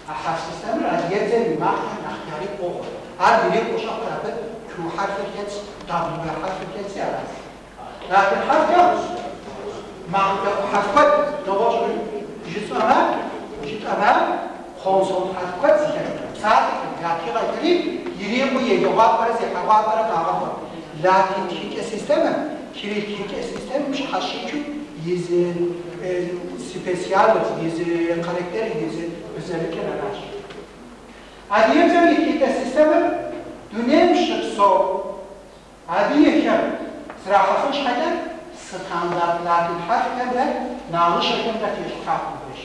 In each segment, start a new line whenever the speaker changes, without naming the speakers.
حرف سیستم رادیت زمین ماخن اختیاری قوه هر بیری قوشا قرابه که حرف کتس تابلو حرف کتسی عرض لكن حرف حرف قد نواش جيت أنا خونسون حرف قد ساعات يعني غيري يريم ويجوا برا زي حوا برا كعبا لكن هيك السيستم هيك السيستم مش حشيشو يزن سبيسيال يزن كاركتر يزن بذلك نراش عادي يمكن هيك السيستم دنيا مش صو عادي كم صراحة فش حاجة ستاندرد لكن حرف كذا نعرفش كم تكيش حرف بيش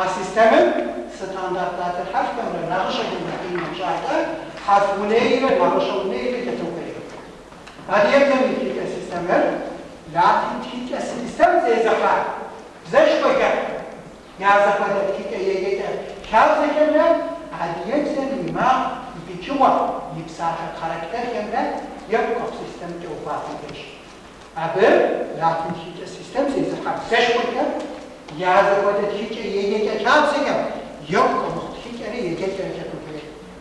السيستم ستاندرد لكن حرف كذا نعرفش كم تكيش مشاهدة حرف ونيل نعرفش ونيل كتوبيل هذه يمكن هيك السيستم لكن هيك السيستم زي زحار زي شوية يا زحار هيك هيك كذا كذا عادي يمكن ما بيجوا يبصر كاركتر كذا يبقى سيستم جوابي بيش أبل لكن هيك السيستم زي زحار زي شوية يا زحار هيك هيك كذا زي يبقى هيك هيك كذا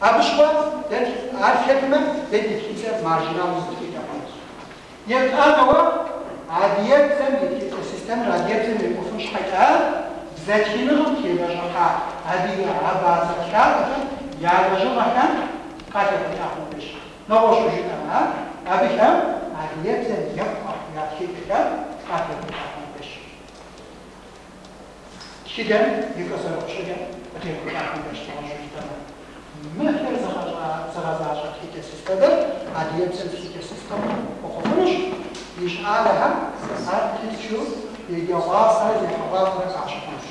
أبشوا ده عارف كلمة ده كذا مارجنال مستفيد يبقى هو عاديات زمن السيستم عاديات زمن المفروض حاجة ذاتينهم كذا جماعة هذه عبارة ذكاء يعني جماعة قاعدة بتاعهم بيش نوش جدا أبي كم عاديات زمن يبقى يعني كذا قاعدة بتاعهم بيش كذا يكسر كذا بتاعهم بيش نوش جدا ما كان زغزاج كذا السيستم عاديات زمن كذا السيستم وخفنش يشعلها أرتيشو يجواصل لحظات ركعشتوش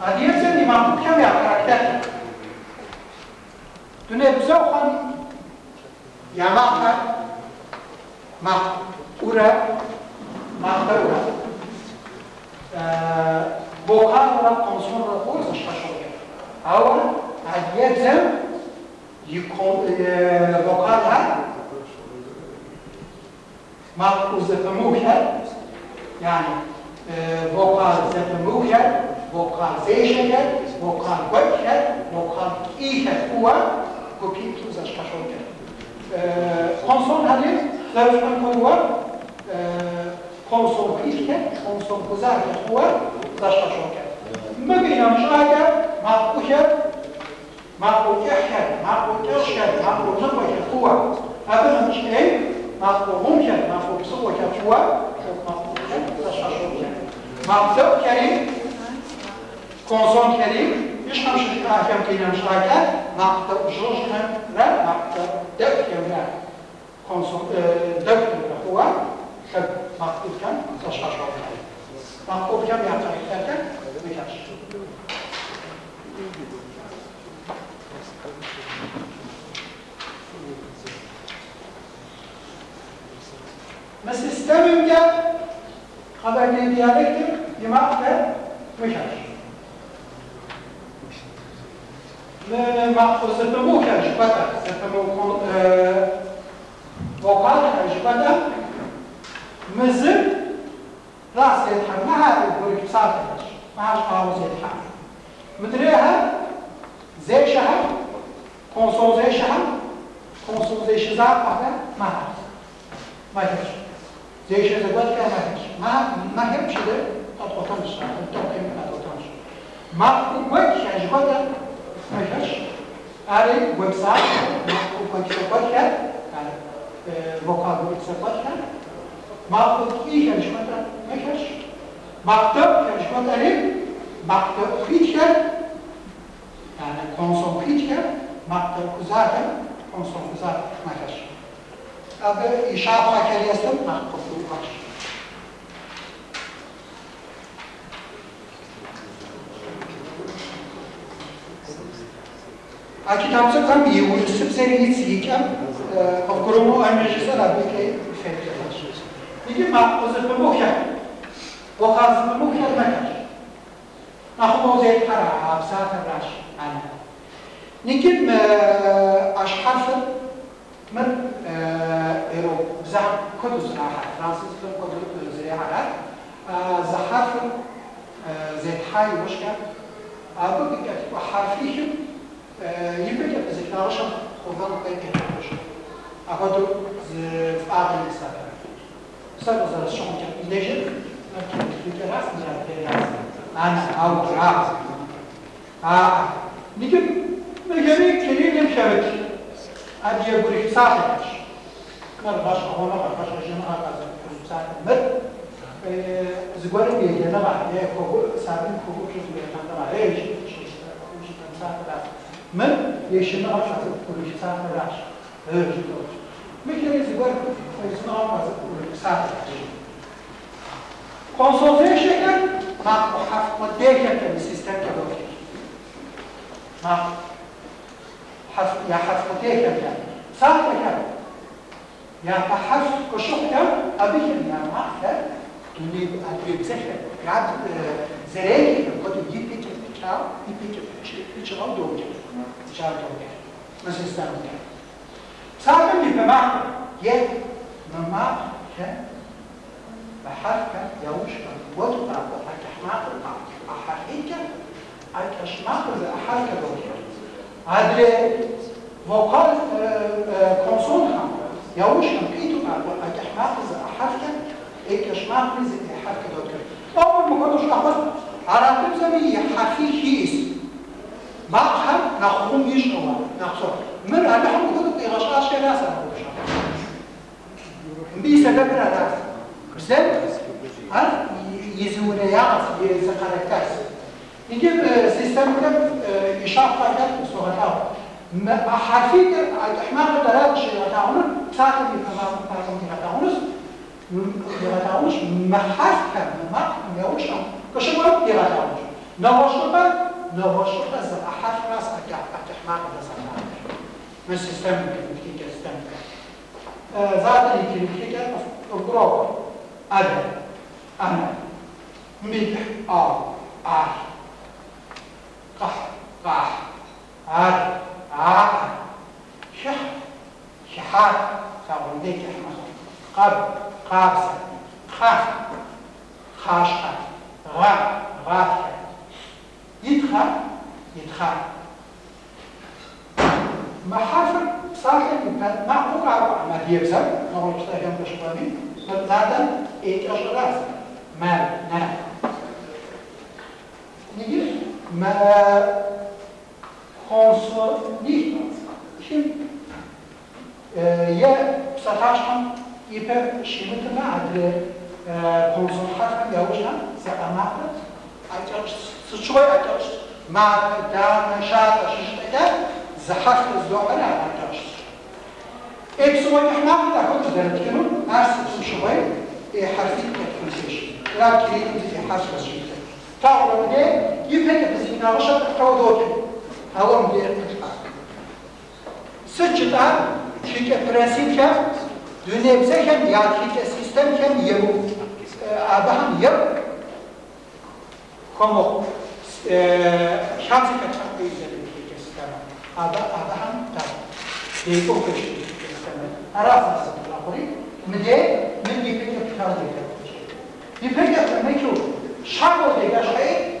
عاديات زمن ما كم يا كاركتر تنبزو خان يا ما أورا مقدرة بوكان ولا كونسون ولا كونس أشتغل أول عاديات زم يكون بوكانها ما زفموكها يعني بوكان زفموكها بوكان زيشها بوكان وجهها بوكان إيها هو كوبي توز أشتغل كونسون هذه لا يفهم هو كونسون إيها كونسون كوزار هو أشتغل ما بينا مش حاجة معقول يحكي معقول يرشد معقول نبغى هو أبدا مش إيه معقول ممكن معقول بسوى كهو معقول كريم كونسون كريم إيش هم شيء أحكام كنا مش حاجة معقول جوجنا لا معقول دك لا كونسون دك هو خب معقول كان تشخص معقول كم يعطي كذا بيكش ما سيستم جا خبر ديالكتيك يماقته مشاش ما زتمو كان جبتا زتمو وقال كان جبتا مزل راس يتحمل ما هذا يقول لك صار ما عادش عاوز يتحمل مدريها زي شهر كونسول زي شهر كونسول زي شزار واحدة ما هيش زي شزار واحدة ما هيش ده تطوطنش تطوطن ما تطوطنش ما وجه يعني واحدة ما هيش على ويب سايت ما وجه واحدة على فوكال ويب سايت واحدة ما وجه يعني واحدة ما هيش مكتب يعني واحدة مكتب فيتشر يعني كونسول فيتشر مكتب كزارة كونسول كزارة ما هيش أبى إشارة كذي أصلا ما قصدي أكيد همسه كم يقول سبسيري يتسيكم أفكرمو أنجزء لابد فكرة يجي ما قصدي بموكل وخاص بموكل ما كش ناخذ موزع حرا بساعة الراش أنا نجيب أشحاف من إيرو زعم كدو صراحة فرانسيس فيلم كدو زريعة زحف زيت حي وشكا أبغى كتب حرفيهم يبقى بذكر رشم خذنا قيد كتبش أبغى زفاعل السفر سبب زر الشغل كنيجر لكن في كراس نجار أنا أو راس نيجي نجري كريم يمشي أدي أقول ساعتش مرغاش أو مرغاش عشان أقعد ساعة مر زغور بيجي أنا بعد كوب ساعتين كوب شو بيجي أنا بعد إيش كم ساعة بعد من يشنا عشان كل ساعة بعد إيش ممكن زغور يسمع بعد كل ساعة consultation ما حف مديك السيستم كده ما حف يا حف مديك كده ساعة كده يا حف كشوف كده أبيك يا ما كده توني أدري بزهر قاعد زرعي كده يجيب بيك كده يبيك بيك أو دوجة شاء دوجة ما سيستم كده ساعة اللي بمعنى يه ما كده بحركة يوش وضع أكحماق أحركة أكشماق أحركة دوجة هذا وقال كونسونها يوش نقيتو أكحماق أحركة أكشماق أحركة دوجة أول ما كنتش أقول عرفت زمي حفيش بعها نخون يشنوا نخسر من هذا هم كنتوا في غشاش كناسة بيسبب هذا زين يزون يعرف يزقر الكاس نجيب سيستم كده يشاف كده سوغتاو ما حرفيك احماق الدرجه شيء تعاون ساعه اللي تعاونش ما حرف ما يوش كشباب يراجعون نواشط از احرف راس احماق الدرجه من سيستم كده سيستم ذات اللي كده برافو أنا ملح قح شح شحات ساوون ديك أحمد قابسة خاشقة غافة يدخل محافل صاحب معقول على يبزر نقول تستخدم بشبابي فزادا إيش أشراس مال نعم نيجي ما خونسوني شيء يا ستاشم يبقى شيء مثل ما عاد خونسون حرف يوجنا سأماكن أجلس شوي أجلس ما دام شاط شيء زحف الزوج أنا أجلس إبسوي إحنا ناخد ذلك كلون أرسل شوي حرفي كونسيشن لكن يجي حرف الشيء تعالوا بدي يبقى بزينا رشة كودوت هو مدير سجلها شيء برنسيب كم دنيا بزكم يعني شيء سيستم كم يبو أبهم يب كمو شانس كتر بيزيد السيستم أبهم تام يبو كشيء أرافع الأخرين من يفكر كتار يفكر ميكرو شامو ديجا شيء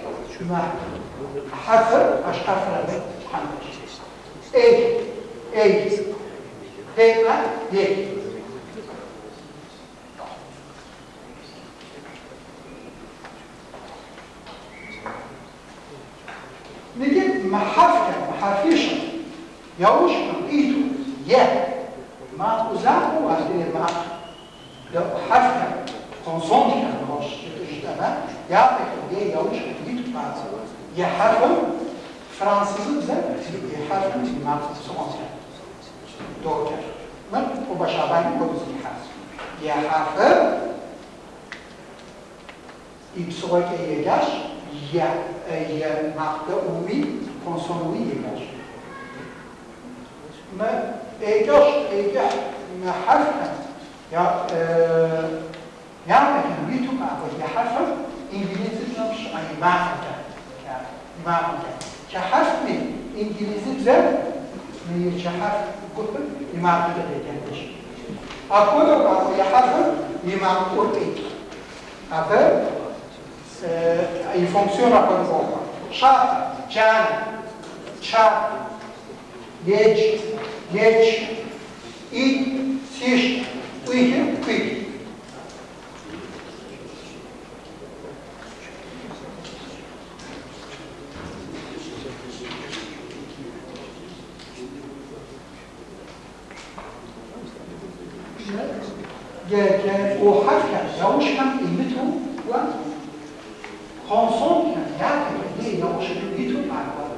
ما حفر أشحفر حمد أي هيما هيك نجيب محافيش يوش نقيتو ما أزاحوا هذه ما لو حركة كونسونتيا مش تجتمع يعطيك دي يوش جديد بعد يحرم فرنسيز زين يحرم مع كونسونتيا دوكر من وبشابان بوزي حرف يحرم يبصوك يجاش يا مقطع أمي كونسونوي يجاش ما إيجاش ما حرفا يعني كان بيتو معه يحرفا إنجليزي مش أي معه كحرف من إنجليزي بزر من يشحرف كتب معه كده أكون يحرك بما قلت هذا يفونكسيون أكون فوق شاف جان شاف يج إي سيش ويه كوي وحركة يوش كان قيمته و كونسون كان يعتبر ليه يوش قيمته مع الوقت.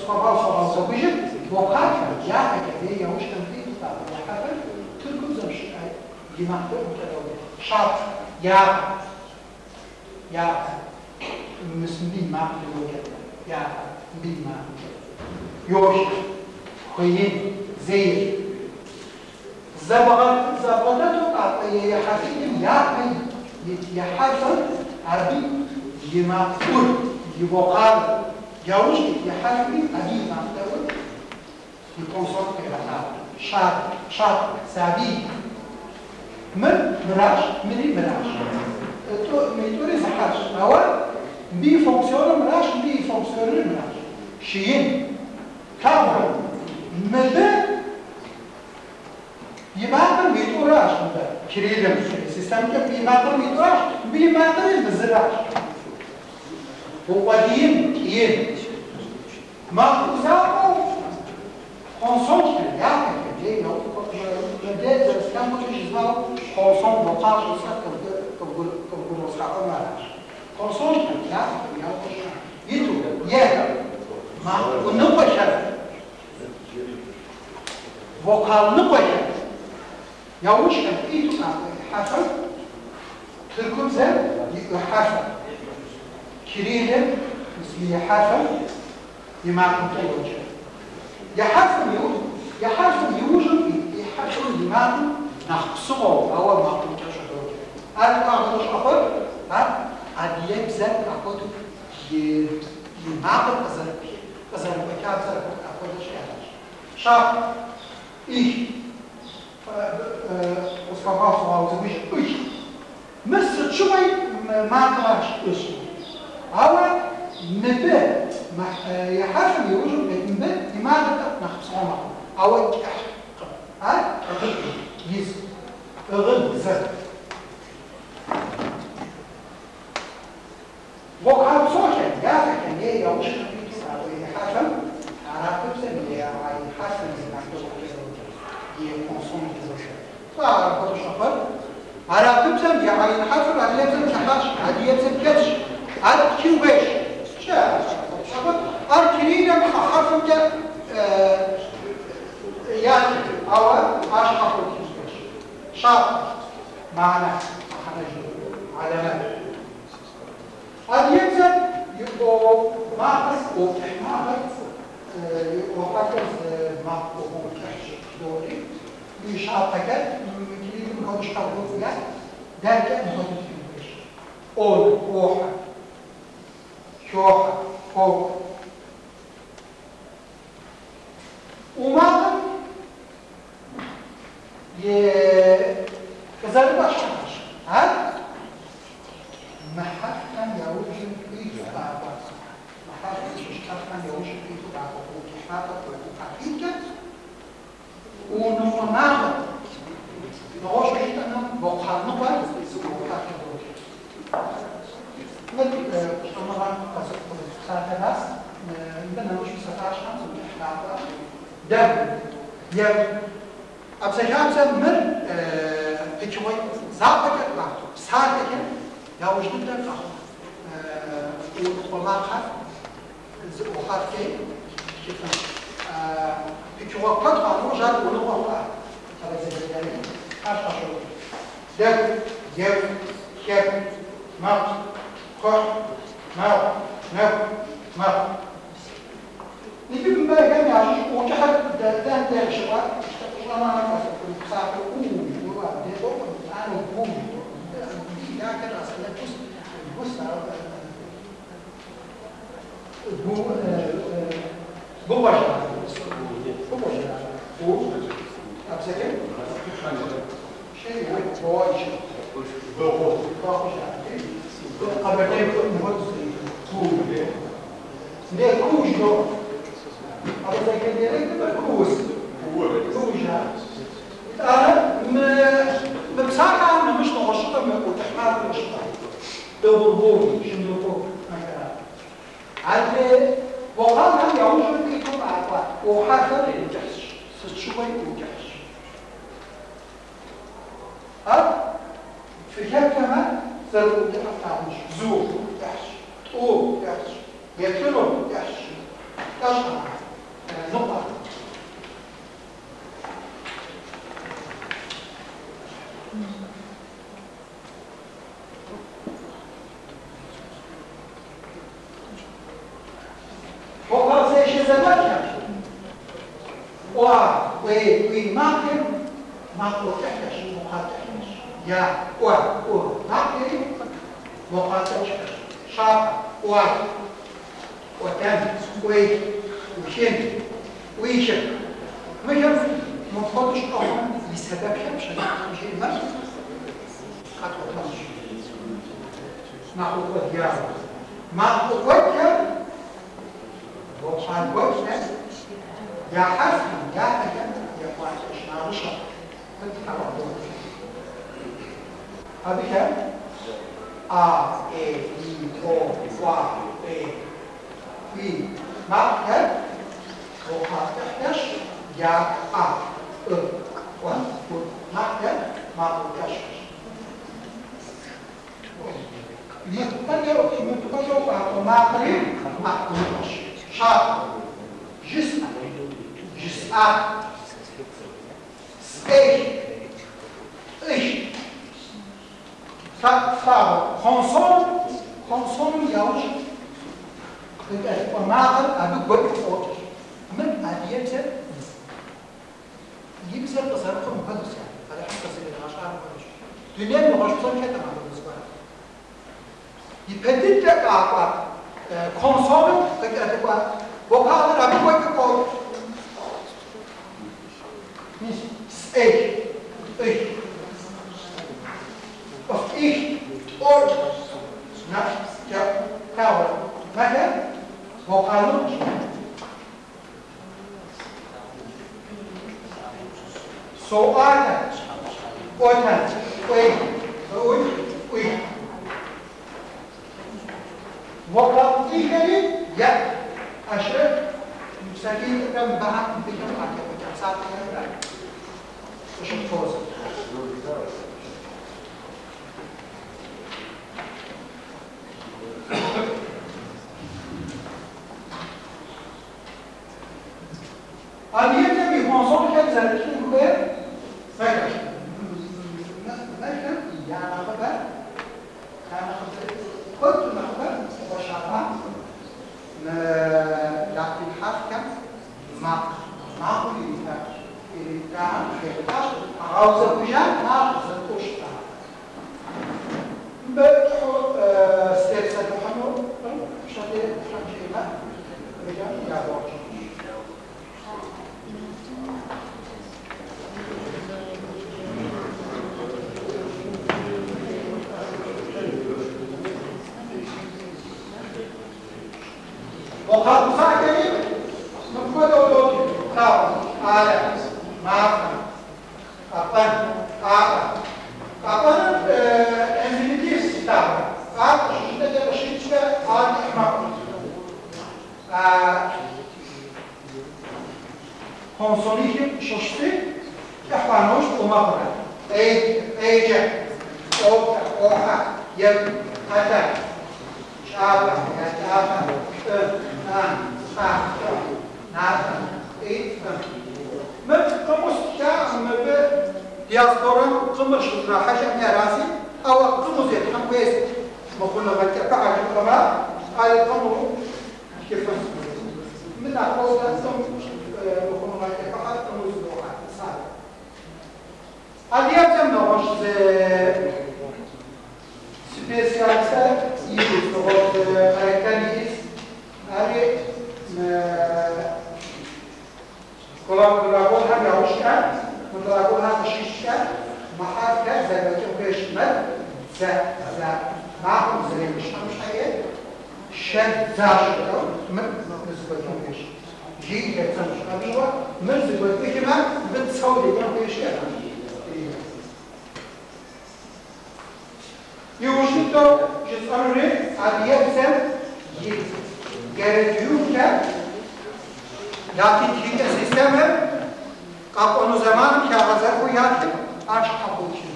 صباح زوجة وحركة يعتبر ليه يوش كان قيمته مع الوقت. تلكم زوج دماغ شرط يا مسلمين ما يا بما يوش خوين زي زبطته يحفظ يحفظ عربي يمقول يبقى يوش يحفظ عربي مقول يكونسون كلام شاط سابي مراش ميتوري زحاش أول بي فونكسيون مراش شيء كابر مدة يماطل ميتوراش مدة كريدم سيستم كم يماطل ميتوراش بيماطل مزراش وقديم كيين مخصوصاته خونسون كيان كدي نو مدة سيستم كم يجمعوا خونسون بقاش وسط كبقول وسط مالاش خونسون كيان يتو ما ونبشر وقال نقوية يوش كان إيتو حفل تلكم زل يحفل كريدة اسمه حفل يماكم تلوجه يحفل يوجد يحفل يماكم نخصمه أول ما كنت تشهدوه أنا أقول أفر أديب زل أقول يماكم أزل بكاب زل أقول شاف إيه وصفها صواب زوج إيه مس شوي ما كلاش إيش أول نبات يحاسب يوجد نبات لماذا نخصمه أول يس غل زل وقال صوتك جاءك كان يوجد يحاسب عرفت اللي يحاسب يكونسون كذا فعرفت الشفر عرفت بسم يعني حفر على بسم كحاش عادي بسم كش على كيو بيش شفر أركينا حفر جا يعني أو عاش حفر كيو بيش شاط معنا علامات عادي بسم يبقى معقص ومعقص وحكز معقص دوري يشاطك يمكن يكون يشتغلوا فيها ذلك مهم أول روح شوح فوق وما كذلك أشخاص هل محقا يوجد في بعض محقا يوجد في بعض وكحاطة وكحاطة ونمنعه نغوش بيتنا بوقع نقوى وقع كبير أمرا ساعة ناس عندنا مش بساعة شمس ونحن دم يم أبسجام مر بيجوي زابك ساعتك يا وجود دم وما خاف وخاف كيف بيجوا قد قالوا جال ونوع واحد هذا زي يعني أشهر دم يم كيف مات كح مات مات نبي من بقى جميع عشان وكحد ده شباب أنا نفسي كنت ساعة أقوم وواحد ده أنا أقوم ده كده أصلا بص جوه هذا زي كده بالكوس كوجا أنا بصراحة أنا مش نشطة من وتحمل نشطة بالبول شنو بول مثلا على وقال هم يوجد كيكون عقل وحتى الجحش شوي وجحش في كم كمان زرقوا تقطعوش زور جحش طول جحش يكلوا جحش أشهر نقطة وقال زي شيء زمان وماكر ماكر تحتش مقاتلش يا ماكر مقاتلش شاق وتم وشن ويشك مجم مفضش أصلا لسبب شيء ما خطوة ما قوة دياره ما قوة وقال وجه يا حسن يا حسن يا قواتش نارشة كنت تعرفون هذا كم في معنى وقاتش يا معنى ما قوتش متقدر ما قريب ما قوتش شاط جسم ايش صار خنصون يوش وماخر أبو قبل فوق من أديته يبصر تصرف مقدس يعني هذا حتى سيد العشاء مقدس دنيا مغشوصة كده ما بالنسبة يبدل لك أعقاب خنصون كده تبغى وقال أبو قبل فوق ايش of each or not power matter وقانون سؤال وتن وي وقت إيجابي يا أشرف مسكين كم بعد بكم أكيد ساعة كم وش الفوز أنيته بيكونسون كان زرتين كبير فكر مثلا يعني خبر كان خبر كنت مخبر وشرع لكن حركة ما هو اللي كان خيار عاوز وجان ما زرتوش بتحو استرسل محمد شديد شيء ما رجال يا بوش وقال مساعدني مفقود أولوكي خاوة آلة معافى أقل انفينيتيف ستابة أقل شدة بشيطة آل إحماق كونسونيكي ششتي إحوانوش ومقرة إيجا أوحا يب أتا شابة يتابة ناسا من قمص كام دياسبورا قمص شكرا حاجة من راسي أو قمص يتحم كويس مقولنا غلطة بعد القمار على القمر كيف من أقول مقولنا غلطة بعد قمص دوحة صار اليوم تمنعش سبيسيالسة يجوز نقول كاليس هذه كولابوراتور هم يعوشكا متراكور هم تشيشكا محاكا زي ما تقولش مد زا معهم زي مش حاجة شد زاشكا من نسبة تقولش جي يتسمش أبيوا مرز قلت كمان بتصور يعني في شيء يوجد تو جزء عادية بسم جريديوم كان لكن هيك سيستم قابلنا زمان كأغزر وياك عاش قابل شيء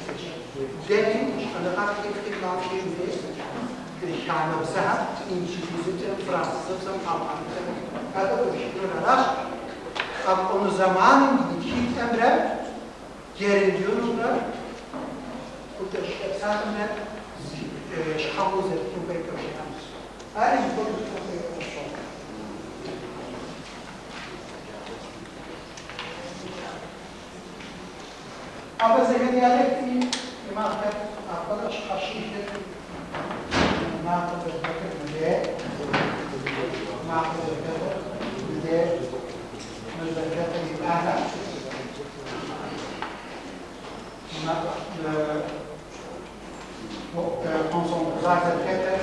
زين أنا قاعد كيف ما في شيء كذي كان بسها إن شيء زين فرنسا بسم قابل هذا هو الشيء نراش قابلنا زمان هيك أمره جريديوم را وتشتغلنا شحوز الكوباية كمان هذه الفكرة أبى زين يعني في ما كان أقدر أشخاصي ما أقدر أذكر مدة ما أقدر أذكر مدة مذكرة الأهل quand on voit cette quête,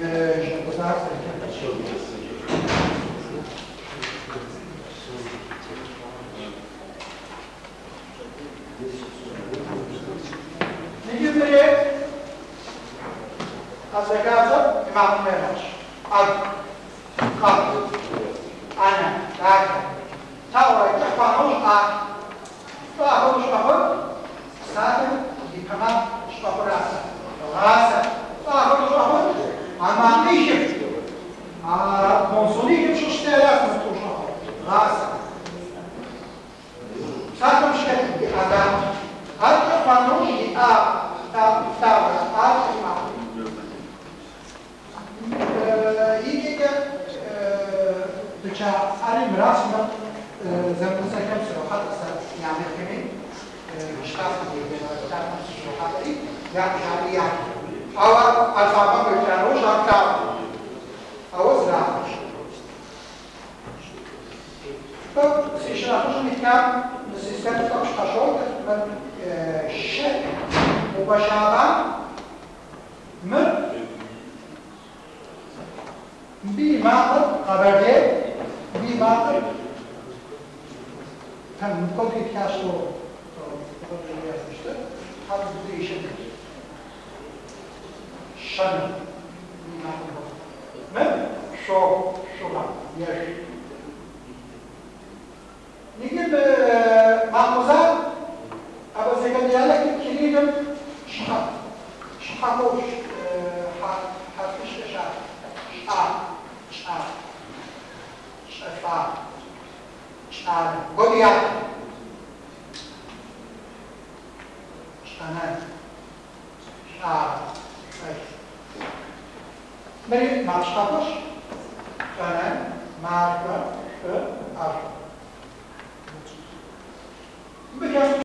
je vois cette quête. نيجي بريك الزكاة ما عملناش قبل أنا لكن توا يتفاهمش تفاهمش أقول ساكن كمان شطب راسه راسه تفاهمش أقول أما نيجي منصوني شو اشتراك مفتوش راسه ساكن مش كده هذا هذا فانوش يجي بتاع أريم راسنا زمان سكان سروحات يعني كمان اشتغل بتاع سروحات دي يعني أو الفاظ بتاعوش أكتر أو زراعة سيشرحوش نتكلم السيستم تاعش تشغل الشيء مباشرة من بمعقد خبرية بمعقد كان كل كاشتو هذا بدي شيء شن من شو يش نجيب معقوزات أبى زين ديالك كليدم شحوش حرفش شاف شاف قديات شانان شاف مريض ما شحوش شانان ما